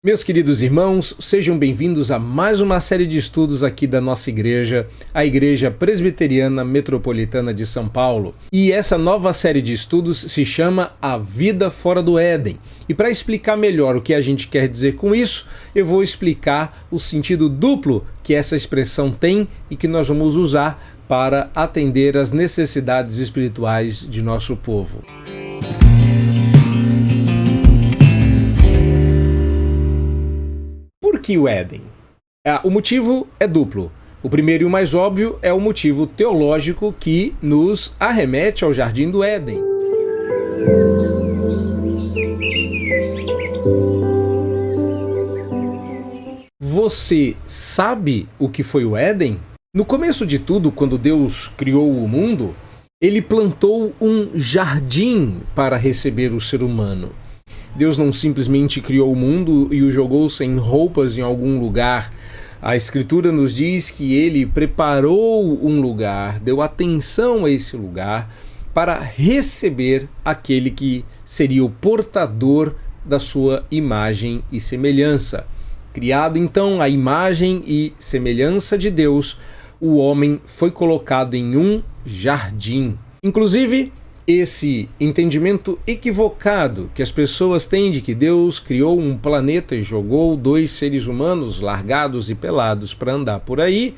Meus queridos irmãos, sejam bem-vindos a mais uma série de estudos aqui da nossa igreja, a Igreja Presbiteriana Metropolitana de São Paulo. E essa nova série de estudos se chama A Vida Fora do Éden. E para explicar melhor o que a gente quer dizer com isso, eu vou explicar o sentido duplo que essa expressão tem e que nós vamos usar para atender às necessidades espirituais de nosso povo. Por que o Éden? O motivo é duplo. O primeiro e o mais óbvio é o motivo teológico que nos arremete ao Jardim do Éden. Você sabe o que foi o Éden? No começo de tudo, quando Deus criou o mundo, ele plantou um jardim para receber o ser humano. Deus não simplesmente criou o mundo e o jogou sem roupas em algum lugar. A Escritura nos diz que ele preparou um lugar, deu atenção a esse lugar para receber aquele que seria o portador da sua imagem e semelhança. Criado então à imagem e semelhança de Deus, o homem foi colocado em um jardim. Inclusive, esse entendimento equivocado que as pessoas têm de que Deus criou um planeta e jogou dois seres humanos largados e pelados para andar por aí,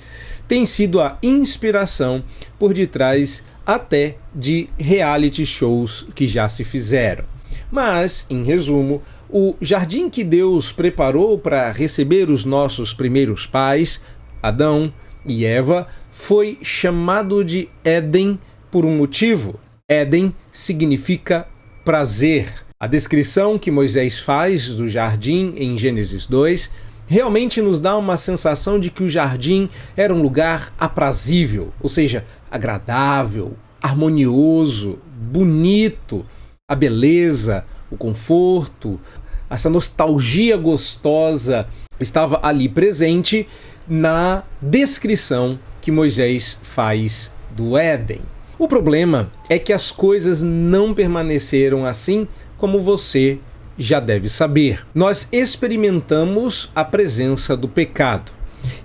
tem sido a inspiração por detrás até de reality shows que já se fizeram. Mas, em resumo, o jardim que Deus preparou para receber os nossos primeiros pais, Adão e Eva, foi chamado de Éden por um motivo. Éden significa prazer. A descrição que Moisés faz do jardim em Gênesis 2 realmente nos dá uma sensação de que o jardim era um lugar aprazível, ou seja, agradável, harmonioso, bonito. A beleza, o conforto, essa nostalgia gostosa estava ali presente na descrição que Moisés faz do Éden. O problema é que as coisas não permaneceram assim, como você já deve saber. Nós experimentamos a presença do pecado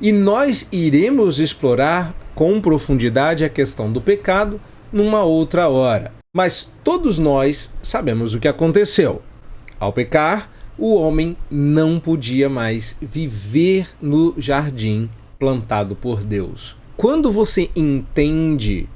e nós iremos explorar com profundidade a questão do pecado numa outra hora. Mas todos nós sabemos o que aconteceu. Ao pecar, o homem não podia mais viver no jardim plantado por Deus. Quando você entende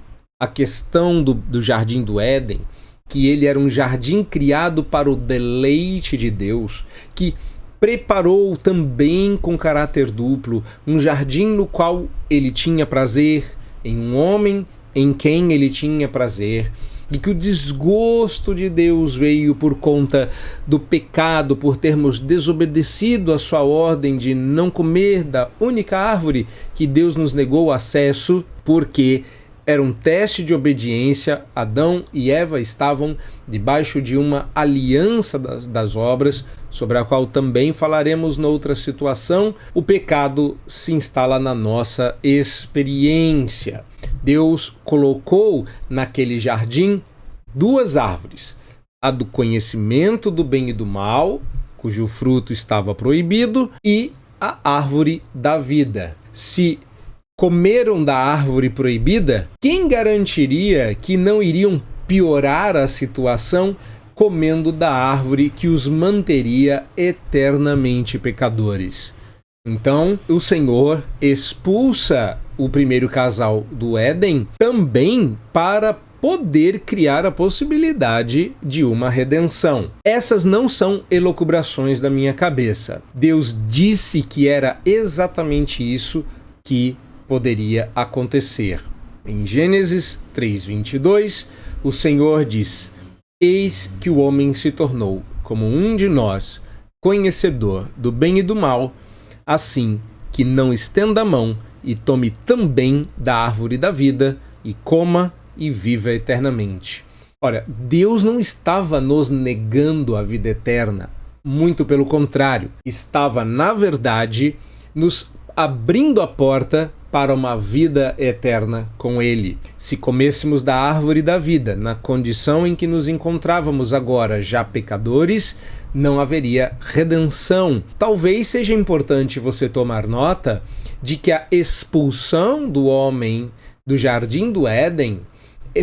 a questão do Jardim do Éden, que ele era um jardim criado para o deleite de Deus, que preparou também com caráter duplo, um jardim no qual ele tinha prazer em um homem em quem ele tinha prazer, e que o desgosto de Deus veio por conta do pecado, por termos desobedecido a sua ordem de não comer da única árvore que Deus nos negou acesso, porque era um teste de obediência. Adão e Eva estavam debaixo de uma aliança das obras, sobre a qual também falaremos noutra situação. O pecado se instala na nossa experiência. Deus colocou naquele jardim duas árvores: a do conhecimento do bem e do mal, cujo fruto estava proibido, e a árvore da vida. Se comeram da árvore proibida, quem garantiria que não iriam piorar a situação comendo da árvore que os manteria eternamente pecadores? Então, o Senhor expulsa o primeiro casal do Éden também para poder criar a possibilidade de uma redenção. Essas não são elucubrações da minha cabeça. Deus disse que era exatamente isso que poderia acontecer. Em Gênesis 3:22, o Senhor diz: Eis que o homem se tornou como um de nós, conhecedor do bem e do mal, assim que não estenda a mão e tome também da árvore da vida e coma e viva eternamente. Ora, Deus não estava nos negando a vida eterna, muito pelo contrário, estava, na verdade, nos abrindo a porta para uma vida eterna com Ele. Se comêssemos da árvore da vida, na condição em que nos encontrávamos agora, já pecadores, não haveria redenção. Talvez seja importante você tomar nota de que a expulsão do homem do Jardim do Éden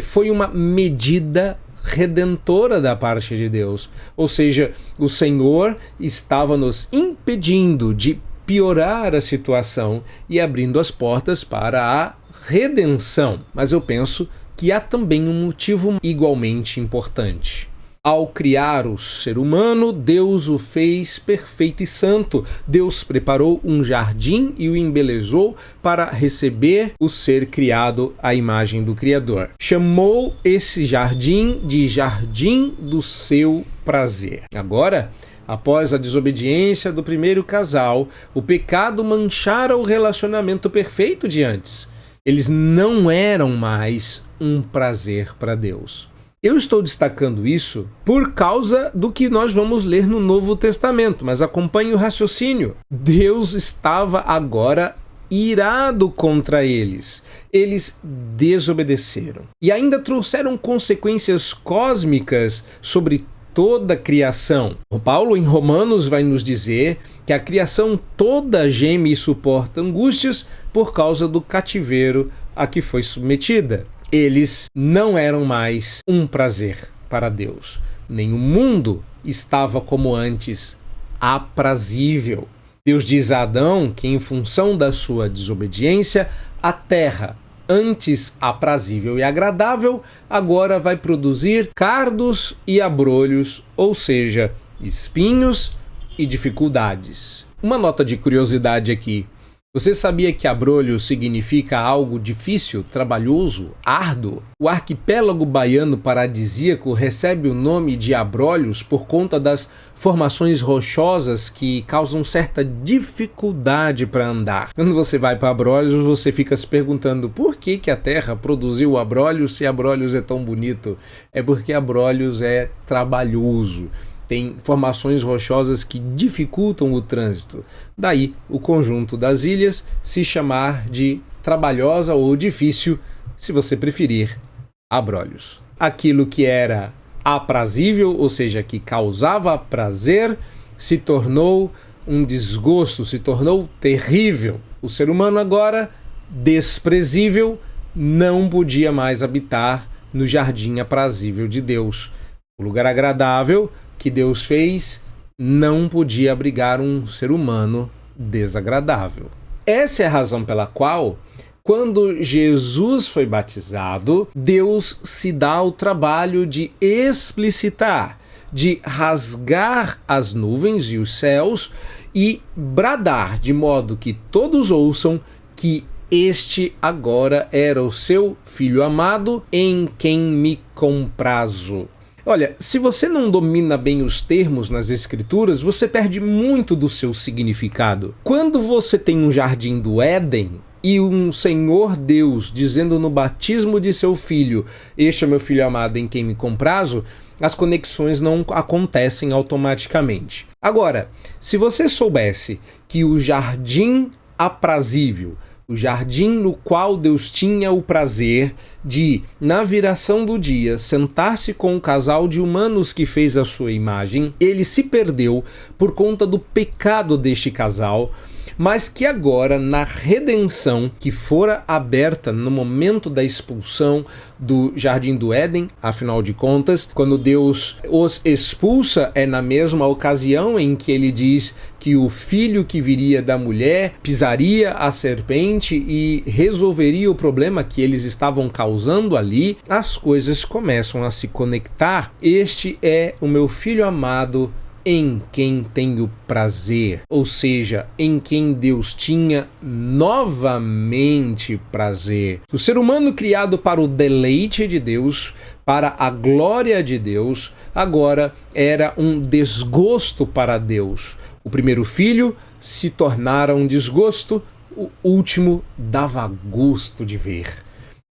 foi uma medida redentora da parte de Deus. Ou seja, o Senhor estava nos impedindo de piorar a situação e abrindo as portas para a redenção. Mas eu penso que há também um motivo igualmente importante. Ao criar o ser humano, Deus o fez perfeito e santo. Deus preparou um jardim e o embelezou para receber o ser criado à imagem do Criador. Chamou esse jardim de jardim do seu prazer. Agora, após a desobediência do primeiro casal, o pecado manchara o relacionamento perfeito de antes. Eles não eram mais um prazer para Deus. Eu estou destacando isso por causa do que nós vamos ler no Novo Testamento, mas acompanhe o raciocínio. Deus estava agora irado contra eles. Eles desobedeceram e ainda trouxeram consequências cósmicas sobre toda a criação. O Paulo, em Romanos, vai nos dizer que a criação toda geme e suporta angústias por causa do cativeiro a que foi submetida. Eles não eram mais um prazer para Deus. Nem o mundo estava como antes aprazível. Deus diz a Adão que, em função da sua desobediência, a terra, antes aprazível e agradável, agora vai produzir cardos e abrolhos, ou seja, espinhos e dificuldades. Uma nota de curiosidade aqui. Você sabia que abrolho significa algo difícil, trabalhoso, árduo? O arquipélago baiano paradisíaco recebe o nome de Abrolhos por conta das formações rochosas que causam certa dificuldade para andar. Quando você vai para Abrolhos, você fica se perguntando por que a Terra produziu Abrolhos se Abrolhos é tão bonito? É porque Abrolhos é trabalhoso. Tem formações rochosas que dificultam o trânsito. Daí, o conjunto das ilhas se chamar de trabalhosa ou difícil, se você preferir, Abrolhos. Aquilo que era aprazível, ou seja, que causava prazer, se tornou um desgosto, se tornou terrível. O ser humano agora, desprezível, não podia mais habitar no jardim aprazível de Deus. O lugar agradável que Deus fez não podia abrigar um ser humano desagradável. Essa é a razão pela qual, quando Jesus foi batizado, Deus se dá ao trabalho de explicitar, de rasgar as nuvens e os céus e bradar de modo que todos ouçam que este agora era o seu Filho amado, em quem me comprazo. Olha, se você não domina bem os termos nas escrituras, você perde muito do seu significado. Quando você tem um jardim do Éden e um Senhor Deus dizendo no batismo de seu filho, este é meu filho amado em quem me comprazo, as conexões não acontecem automaticamente. Agora, se você soubesse que o jardim aprazível, o jardim no qual Deus tinha o prazer de, na viração do dia, sentar-se com um casal de humanos que fez a sua imagem, ele se perdeu por conta do pecado deste casal, mas que agora, na redenção que fora aberta no momento da expulsão do Jardim do Éden, afinal de contas, quando Deus os expulsa, é na mesma ocasião em que ele diz que o filho que viria da mulher pisaria a serpente e resolveria o problema que eles estavam causando ali, as coisas começam a se conectar. Este é o meu filho amado, em quem tenho prazer, ou seja, em quem Deus tinha novamente prazer. O ser humano criado para o deleite de Deus, para a glória de Deus, agora era um desgosto para Deus. O primeiro filho se tornara um desgosto, o último dava gosto de ver.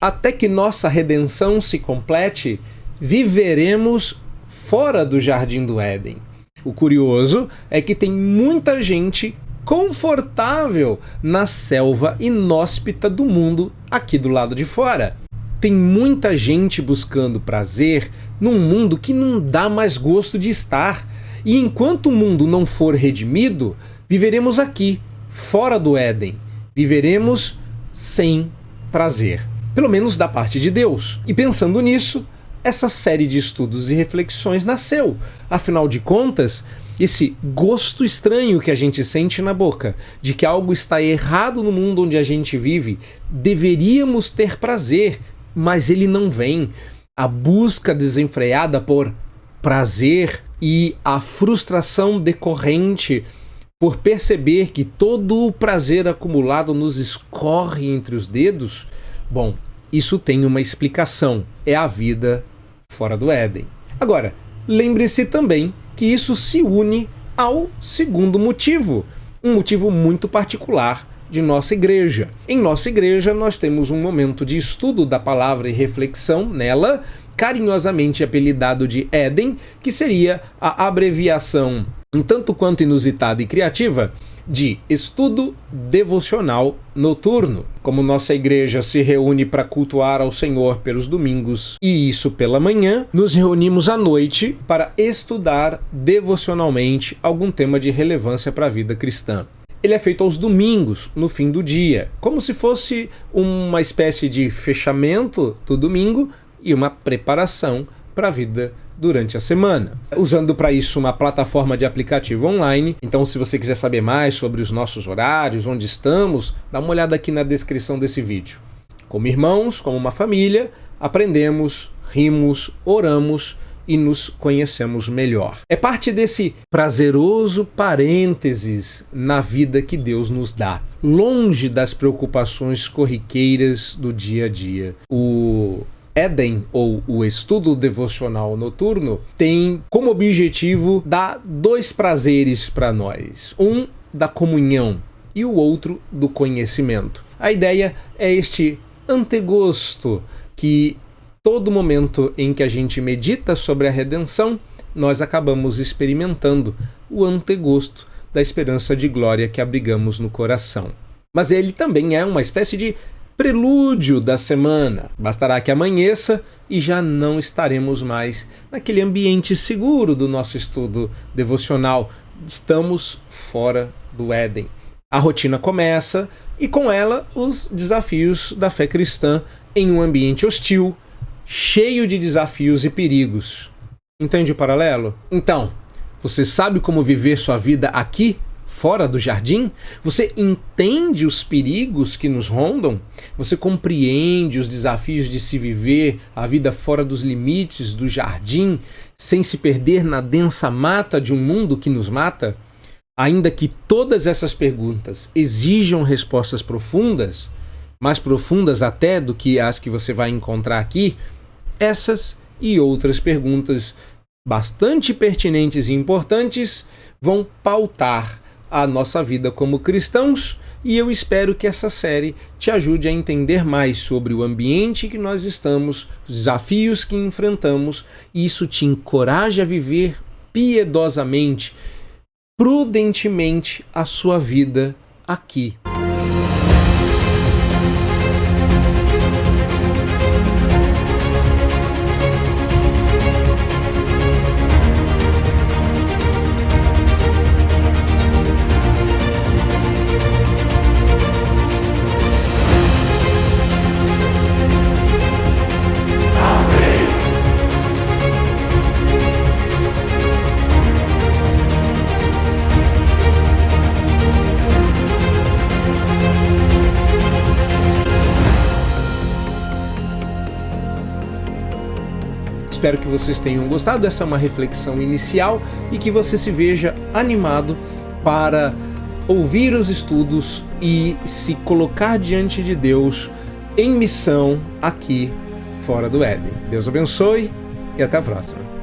Até que nossa redenção se complete, viveremos fora do Jardim do Éden. O curioso é que tem muita gente confortável na selva inóspita do mundo aqui do lado de fora. Tem muita gente buscando prazer num mundo que não dá mais gosto de estar. E enquanto o mundo não for redimido, viveremos aqui, fora do Éden. Viveremos sem prazer, pelo menos da parte de Deus. E pensando nisso, essa série de estudos e reflexões nasceu. Afinal de contas, esse gosto estranho que a gente sente na boca de que algo está errado no mundo onde a gente vive, deveríamos ter prazer, mas ele não vem. A busca desenfreada por prazer e a frustração decorrente por perceber que todo o prazer acumulado nos escorre entre os dedos, bom, isso tem uma explicação. É a vida fora do Éden. Agora, lembre-se também que isso se une ao segundo motivo, um motivo muito particular de nossa igreja. Em nossa igreja, nós temos um momento de estudo da palavra e reflexão nela, carinhosamente apelidado de Éden, que seria a abreviação, um tanto quanto inusitada e criativa, de Estudo Devocional Noturno. Como nossa igreja se reúne para cultuar ao Senhor pelos domingos e isso pela manhã, nos reunimos à noite para estudar devocionalmente algum tema de relevância para a vida cristã. Ele é feito aos domingos, no fim do dia, como se fosse uma espécie de fechamento do domingo e uma preparação para a vida durante a semana, usando para isso uma plataforma de aplicativo online. Então, se você quiser saber mais sobre os nossos horários, onde estamos, dá uma olhada aqui na descrição desse vídeo. Como irmãos, como uma família, aprendemos, rimos, oramos e nos conhecemos melhor. É parte desse prazeroso parênteses na vida que Deus nos dá, longe das preocupações corriqueiras do dia a dia. O Éden, ou o estudo devocional noturno, tem como objetivo dar dois prazeres para nós. Um da comunhão e o outro do conhecimento. A ideia é este antegosto que todo momento em que a gente medita sobre a redenção, nós acabamos experimentando o antegosto da esperança de glória que abrigamos no coração. Mas ele também é uma espécie de prelúdio da semana. Bastará que amanheça e já não estaremos mais naquele ambiente seguro do nosso estudo devocional. Estamos fora do Éden. A rotina começa e com ela os desafios da fé cristã em um ambiente hostil, cheio de desafios e perigos. Entende o paralelo? Então, você sabe como viver sua vida aqui, fora do jardim? Você entende os perigos que nos rondam? Você compreende os desafios de se viver a vida fora dos limites do jardim, sem se perder na densa mata de um mundo que nos mata? Ainda que todas essas perguntas exijam respostas profundas, mais profundas até do que as que você vai encontrar aqui, essas e outras perguntas bastante pertinentes e importantes vão pautar a nossa vida como cristãos, e eu espero que essa série te ajude a entender mais sobre o ambiente que nós estamos, os desafios que enfrentamos, e isso te encoraje a viver piedosamente, prudentemente a sua vida aqui. Espero que vocês tenham gostado. Essa é uma reflexão inicial e que você se veja animado para ouvir os estudos e se colocar diante de Deus em missão aqui fora do Éden. Deus abençoe e até a próxima.